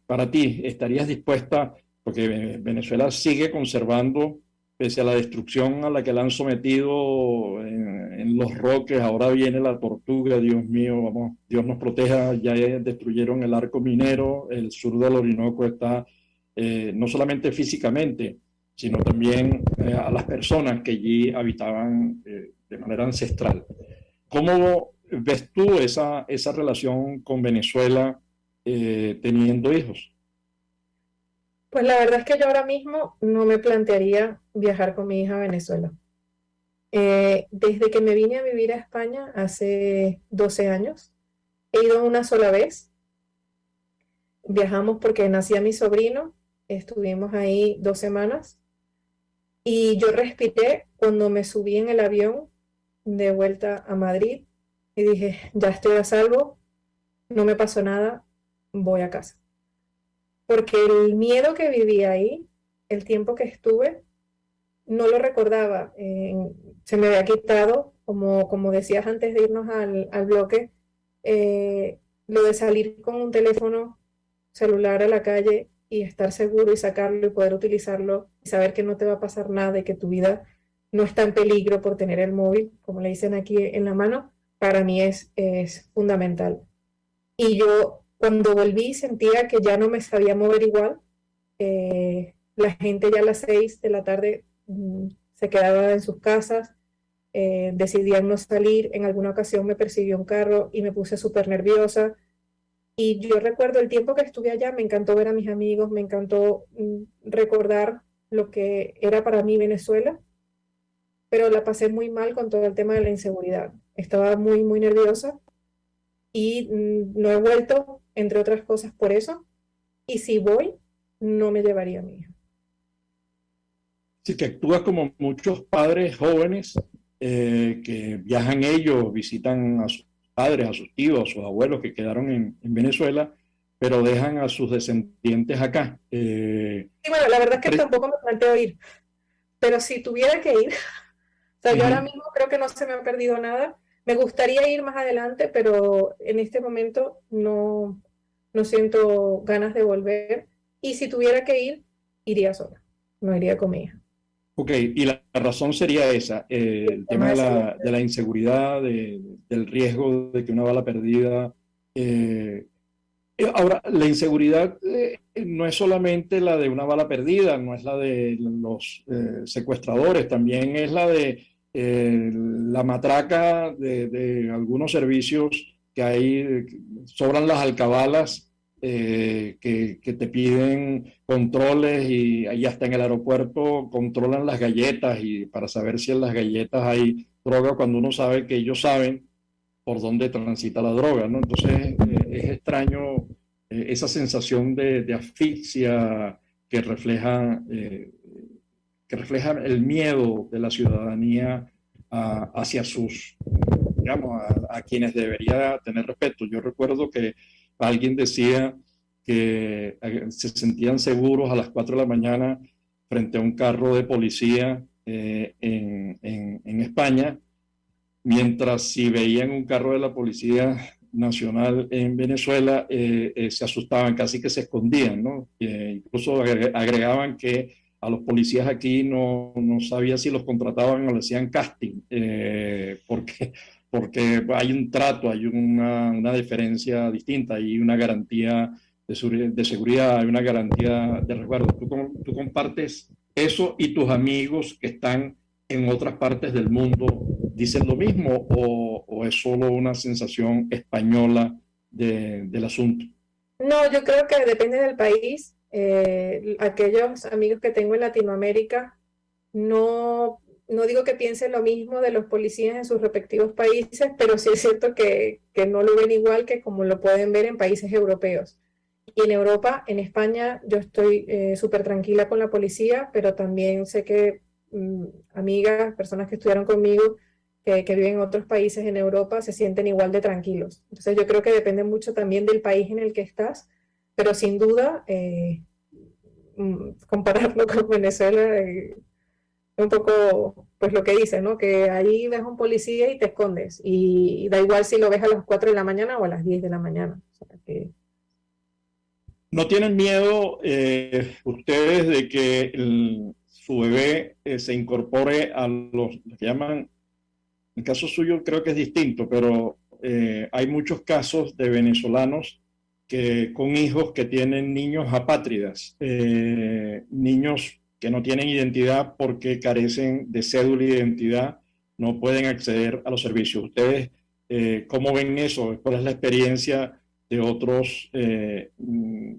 para ti? ¿Estarías dispuesta, porque Venezuela sigue conservando, pese a la destrucción a la que la han sometido en Los Roques, ahora viene la tortuga, Dios mío, vamos, Dios nos proteja, ya destruyeron el arco minero, el sur del Orinoco está no solamente físicamente, sino también a las personas que allí habitaban de manera ancestral. ¿Cómo ves tú esa relación con Venezuela teniendo hijos? Pues la verdad es que yo ahora mismo no me plantearía viajar con mi hija a Venezuela. Desde que me vine a vivir a España hace 12 años, he ido una sola vez. Viajamos porque nacía mi sobrino, estuvimos ahí 2 semanas y yo respiré cuando me subí en el avión de vuelta a Madrid y dije, ya estoy a salvo, no me pasó nada, voy a casa. Porque el miedo que viví ahí, el tiempo que estuve, no lo recordaba. Se me había quitado, como decías antes de irnos al bloque, lo de salir con un teléfono celular a la calle y estar seguro y sacarlo y poder utilizarlo y saber que no te va a pasar nada y que tu vida no está en peligro por tener el móvil, como le dicen aquí en la mano, para mí es fundamental. Y yo cuando volví sentía que ya no me sabía mover igual. La gente ya a las 6 de la tarde se quedaba en sus casas, decidían no salir. En alguna ocasión me persiguió un carro y me puse súper nerviosa. Y yo recuerdo el tiempo que estuve allá, me encantó ver a mis amigos, me encantó recordar lo que era para mí Venezuela, pero la pasé muy mal con todo el tema de la inseguridad. Estaba muy, muy nerviosa y no he vuelto, entre otras cosas, por eso. Y si voy, no me llevaría a mi hija. Sí, que actúas como muchos padres jóvenes que viajan ellos, visitan a sus padres, a sus tíos, a sus abuelos que quedaron en Venezuela, pero dejan a sus descendientes acá. Sí, bueno, la verdad es que tampoco me planteo ir, pero si tuviera que ir, o sea, yo ahora mismo creo que no se me ha perdido nada. Me gustaría ir más adelante, pero en este momento no siento ganas de volver. Y si tuviera que ir, iría sola, no iría con mi hija. Ok, y la razón sería esa, el tema de la inseguridad, del riesgo de que una bala perdida. Ahora, la inseguridad no es solamente la de una bala perdida, no es la de los secuestradores, también es la de la matraca de algunos servicios que hay, sobran las alcabalas que te piden controles y hasta en el aeropuerto controlan las galletas y para saber si en las galletas hay droga cuando uno sabe que ellos saben por dónde transita la droga, ¿no? Entonces es extraño esa sensación de asfixia que refleja el miedo de la ciudadanía hacia digamos, a quienes debería tener respeto. Yo recuerdo que alguien decía que se sentían seguros a las 4 de la mañana frente a un carro de policía en España, mientras si veían un carro de la Policía Nacional en Venezuela, se asustaban, casi que se escondían, ¿no? Incluso agregaban que a los policías aquí no sabía si los contrataban o le hacían casting, porque hay un trato, hay una diferencia distinta, hay una garantía de seguridad, hay una garantía de resguardo. Tú compartes eso y tus amigos que están en otras partes del mundo dicen lo mismo o es solo una sensación española del asunto? No, yo creo que depende del país. Aquellos amigos que tengo en Latinoamérica, no digo que piensen lo mismo de los policías en sus respectivos países, pero sí es cierto que no lo ven igual que como lo pueden ver en países europeos. Y en Europa, en España, yo estoy súper tranquila con la policía, pero también sé que amigas, personas que estudiaron conmigo, que viven en otros países en Europa, se sienten igual de tranquilos. Entonces yo creo que depende mucho también del país en el que estás, pero sin duda compararlo con Venezuela es un poco pues lo que dicen, ¿no? Que ahí ves un policía y te escondes, y da igual si lo ves a las 4 de la mañana o a las 10 de la mañana. O sea, que... ¿No tienen miedo ustedes de que su bebé se incorpore a los que llaman, en el caso suyo creo que es distinto, pero hay muchos casos de venezolanos con hijos que tienen niños apátridas, niños que no tienen identidad porque carecen de cédula de identidad, no pueden acceder a los servicios? ¿Ustedes cómo ven eso? ¿Cuál es la experiencia de otros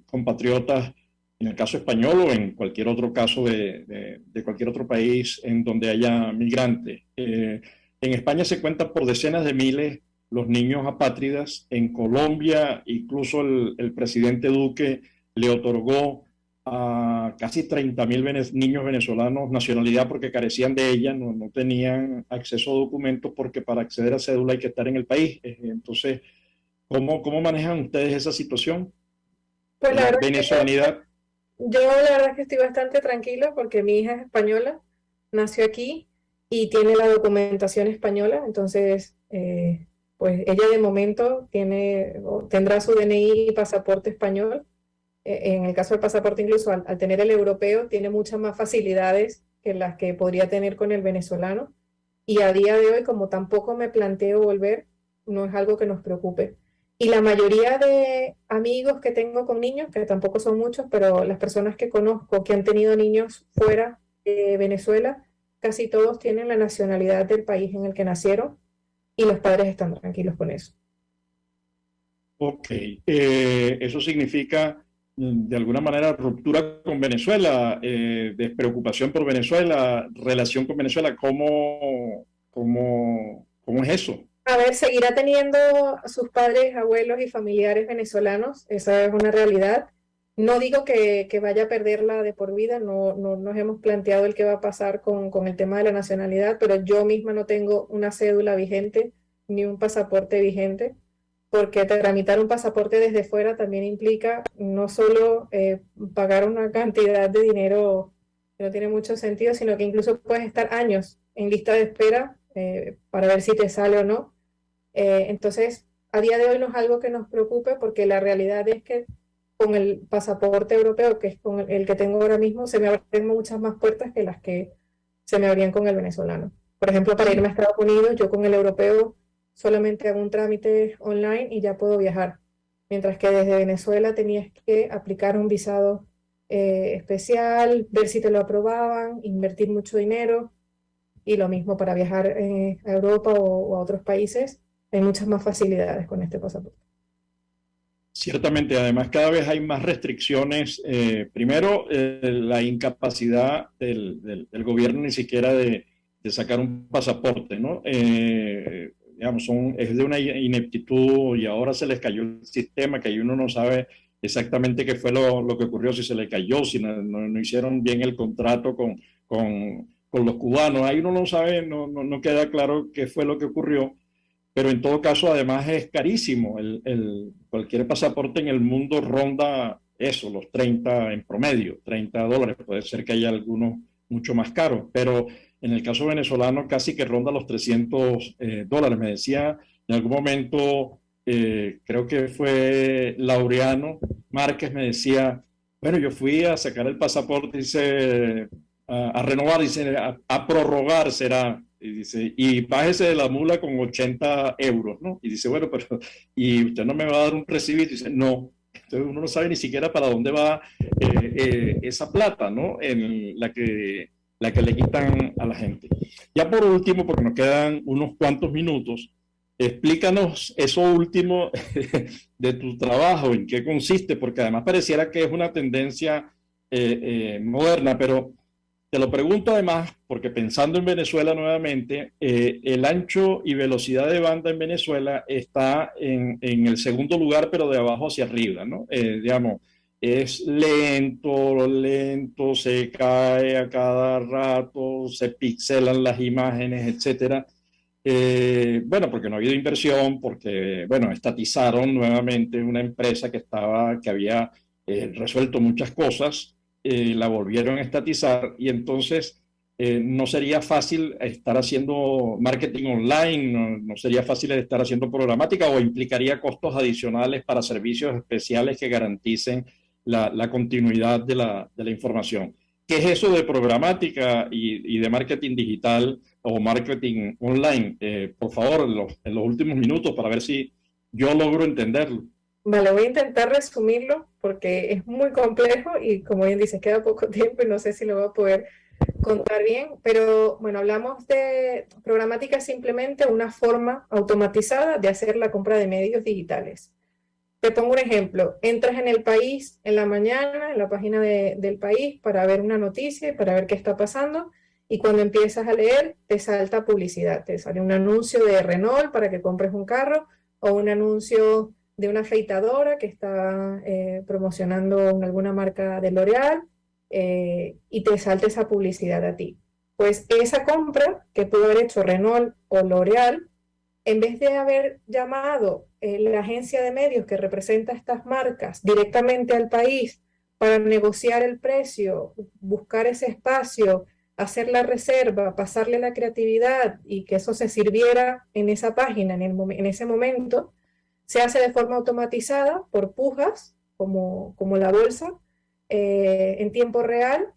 compatriotas, en el caso español o en cualquier otro caso de cualquier otro país en donde haya migrantes? En España se cuentan por decenas de miles los niños apátridas. En Colombia, incluso el presidente Duque le otorgó a casi 30.000 niños venezolanos nacionalidad porque carecían de ella, no tenían acceso a documentos porque para acceder a cédula hay que estar en el país. Entonces, ¿cómo manejan ustedes esa situación? Pues la La verdad venezolanidad. yo la verdad es que estoy bastante tranquila porque mi hija es española, nació aquí y tiene la documentación española, entonces pues ella de momento tendrá su DNI y pasaporte español. En el caso del pasaporte, incluso al tener el europeo, tiene muchas más facilidades que las que podría tener con el venezolano. Y a día de hoy, como tampoco me planteo volver, no es algo que nos preocupe. Y la mayoría de amigos que tengo con niños, que tampoco son muchos, pero las personas que conozco que han tenido niños fuera de Venezuela, casi todos tienen la nacionalidad del país en el que nacieron y los padres están tranquilos con eso. Ok, eso significa de alguna manera ruptura con Venezuela, despreocupación por Venezuela, relación con Venezuela. ¿Cómo es eso? A ver, seguirá teniendo sus padres, abuelos y familiares venezolanos, esa es una realidad. No digo que vaya a perderla de por vida, no nos hemos planteado el qué va a pasar con el tema de la nacionalidad, pero yo misma no tengo una cédula vigente ni un pasaporte vigente, porque tramitar un pasaporte desde fuera también implica no solo pagar una cantidad de dinero que no tiene mucho sentido, sino que incluso puedes estar años en lista de espera para ver si te sale o no. Entonces, a día de hoy no es algo que nos preocupe porque la realidad es que con el pasaporte europeo, que es con el que tengo ahora mismo, se me abren muchas más puertas que las que se me abrían con el venezolano. Por ejemplo, para irme a Estados Unidos, yo con el europeo solamente hago un trámite online y ya puedo viajar. Mientras que desde Venezuela tenías que aplicar un visado especial, ver si te lo aprobaban, invertir mucho dinero, y lo mismo para viajar a Europa o a otros países. Hay muchas más facilidades con este pasaporte. Ciertamente, además cada vez hay más restricciones. Primero, la incapacidad del gobierno ni siquiera de sacar un pasaporte, ¿no? Digamos, es de una ineptitud y ahora se les cayó el sistema, que ahí uno no sabe exactamente qué fue lo que ocurrió, si se le cayó, si no hicieron bien el contrato con los cubanos. Ahí uno no sabe, no queda claro qué fue lo que ocurrió. Pero en todo caso, además es carísimo. Cualquier pasaporte en el mundo ronda eso, los 30 en promedio, $30. Puede ser que haya algunos mucho más caros, pero en el caso venezolano casi que ronda los $300. Me decía en algún momento, creo que fue Laureano Márquez, me decía, bueno, yo fui a sacar el pasaporte, dice, a renovar, dice, a prorrogar será. Y dice, y bájese de la mula con 80 euros, ¿no? Y dice, bueno, pero, ¿y usted no me va a dar un recibo? Y dice, no, Entonces uno no sabe ni siquiera para dónde va esa plata, ¿no? En la que le quitan a la gente. Ya por último, porque nos quedan unos cuantos minutos, explícanos eso último de tu trabajo, en qué consiste, porque además pareciera que es una tendencia moderna, pero te lo pregunto además porque pensando en Venezuela nuevamente, el ancho y velocidad de banda en Venezuela está en el segundo lugar, pero de abajo hacia arriba, ¿no? Digamos, es lento, se cae a cada rato, se pixelan las imágenes, etcétera. Bueno, porque no ha habido inversión, porque, bueno, estatizaron nuevamente una empresa que había resuelto muchas cosas, la volvieron a estatizar y entonces no sería fácil estar haciendo marketing online, no sería fácil estar haciendo programática o implicaría costos adicionales para servicios especiales que garanticen la continuidad de la información. ¿Qué es eso de programática y de marketing digital o marketing online? Por favor, en los últimos minutos para ver si yo logro entenderlo. Vale, voy a intentar resumirlo porque es muy complejo y como bien dices, queda poco tiempo y no sé si lo voy a poder contar bien, pero bueno, hablamos de programática, simplemente una forma automatizada de hacer la compra de medios digitales. Te pongo un ejemplo, entras en El País en la mañana, en la página del País para ver una noticia y para ver qué está pasando, y cuando empiezas a leer te salta publicidad, te sale un anuncio de Renault para que compres un carro o un anuncio de una afeitadora que está promocionando alguna marca de L'Oréal y te salta esa publicidad a ti. Pues esa compra que pudo haber hecho Renault o L'Oréal, en vez de haber llamado la agencia de medios que representa estas marcas directamente al país para negociar el precio, buscar ese espacio, hacer la reserva, pasarle la creatividad y que eso se sirviera en esa página en ese momento, se hace de forma automatizada por pujas, como la bolsa, en tiempo real.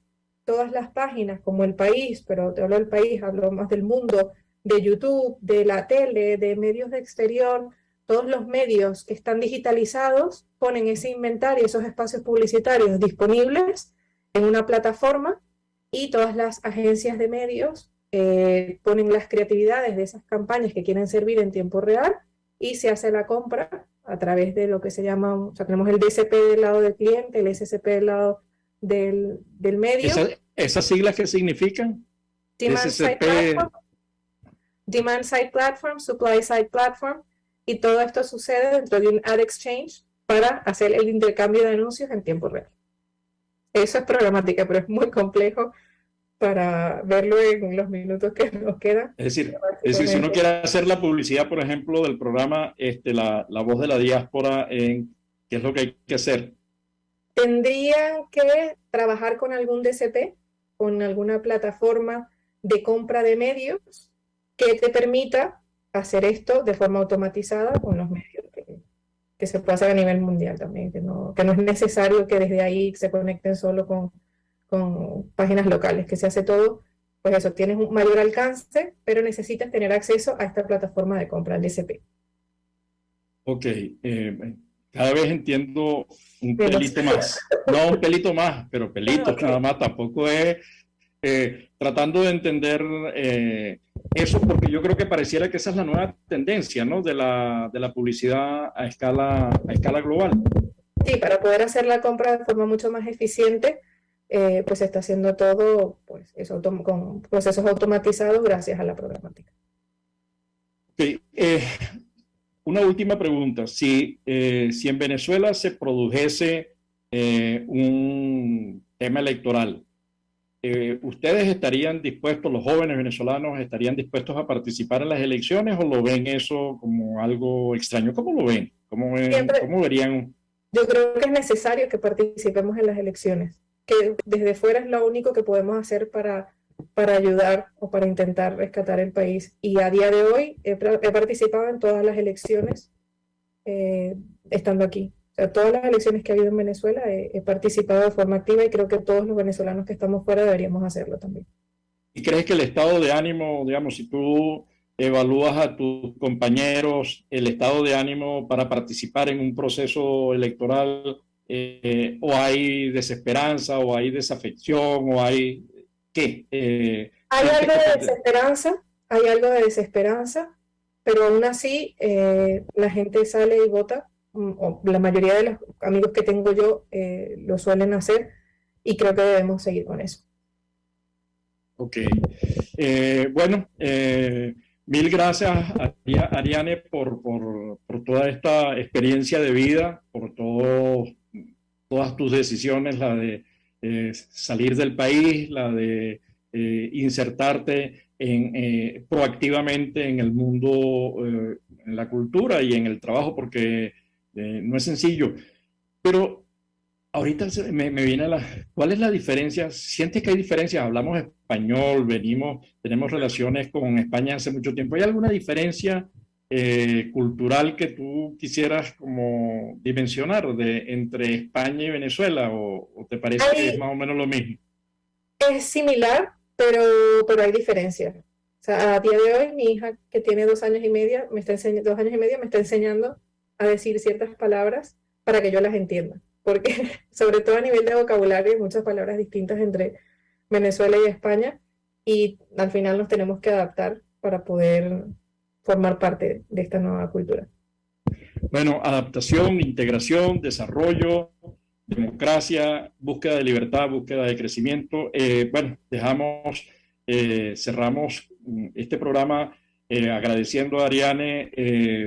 Todas las páginas, como El País, pero te hablo del país, hablo más del mundo, de YouTube, de la tele, de medios de exterior, todos los medios que están digitalizados ponen ese inventario, esos espacios publicitarios disponibles en una plataforma y todas las agencias de medios ponen las creatividades de esas campañas que quieren servir en tiempo real y se hace la compra a través de lo que se llama, o sea, tenemos el DSP del lado del cliente, el SSP del lado del medio. ¿Esas siglas qué significan? Demand Side Platform, Supply Side Platform, y todo esto sucede dentro de un Ad Exchange para hacer el intercambio de anuncios en tiempo real. Eso es programática, pero es muy complejo para verlo en los minutos que nos quedan. Es decir, si uno quiere hacer la publicidad, por ejemplo, del programa la Voz de la Diáspora, ¿qué es lo que hay que hacer? Tendrían que trabajar con algún DSP, con alguna plataforma de compra de medios que te permita hacer esto de forma automatizada con los medios que se puede hacer a nivel mundial también, que no es necesario que desde ahí se conecten solo con páginas locales, que se hace todo, pues eso, tienes un mayor alcance, pero necesitas tener acceso a esta plataforma de compra, el DSP. Ok, cada vez entiendo un pelito más, no un pelito más, pero pelitos nada más, tampoco es tratando de entender eso, porque yo creo que pareciera que esa es la nueva tendencia, ¿no? De la publicidad a escala global. Sí, para poder hacer la compra de forma mucho más eficiente, pues se está haciendo todo pues, eso, con procesos automatizados gracias a la programática. Okay. Una última pregunta. Si en Venezuela se produjese un tema electoral, ¿ustedes estarían dispuestos, los jóvenes venezolanos, estarían dispuestos a participar en las elecciones o lo ven eso como algo extraño? ¿Cómo lo ven? ¿Cómo verían? Yo creo que es necesario que participemos en las elecciones, que desde fuera es lo único que podemos hacer para ayudar o para intentar rescatar el país. Y a día de hoy he participado en todas las elecciones estando aquí. O sea, todas las elecciones que ha habido en Venezuela he participado de forma activa y creo que todos los venezolanos que estamos fuera deberíamos hacerlo también. ¿Y crees que el estado de ánimo, digamos, si tú evalúas a tus compañeros, el estado de ánimo para participar en un proceso electoral, o hay desesperanza, o hay desafección, o hay ¿qué? Hay algo de desesperanza, pero aún así la gente sale y vota, o la mayoría de los amigos que tengo yo lo suelen hacer, y creo que debemos seguir con eso. Ok. Bueno, mil gracias, Ariane, por toda esta experiencia de vida, por todas tus decisiones, la de salir del país, la de insertarte proactivamente en el mundo, en la cultura y en el trabajo, porque no es sencillo. Pero ahorita me viene ¿cuál es la diferencia? ¿Sientes que hay diferencias? Hablamos español, tenemos relaciones con España hace mucho tiempo. ¿Hay alguna diferencia cultural que tú quisieras como dimensionar entre España y Venezuela? ¿O te parece que es más o menos lo mismo? Es similar, pero hay diferencias. O sea, a día de hoy, mi hija, que tiene 2 años y medio, me está enseñando a decir ciertas palabras para que yo las entienda. Porque sobre todo a nivel de vocabulario hay muchas palabras distintas entre Venezuela y España, y al final nos tenemos que adaptar para poder formar parte de esta nueva cultura. Bueno, adaptación, integración, desarrollo, democracia, búsqueda de libertad, búsqueda de crecimiento. Bueno, cerramos este programa agradeciendo a Ariane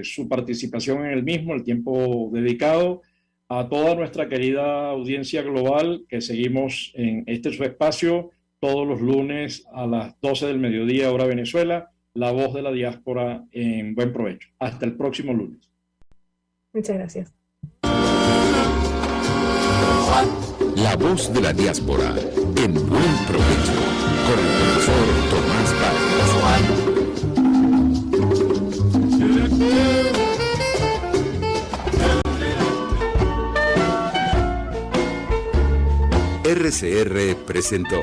su participación en el mismo, el tiempo dedicado. A toda nuestra querida audiencia global, que seguimos en su espacio todos los lunes a las 12 del mediodía, hora Venezuela, La Voz de la Diáspora, en buen provecho. Hasta el próximo lunes. Muchas gracias. La Voz de la Diáspora, en buen provecho, con el profesor Tomás Páez. RCR presentó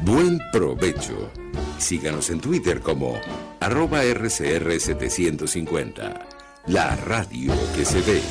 Buen Provecho. Síganos en Twitter como @RCR750. La radio que se ve.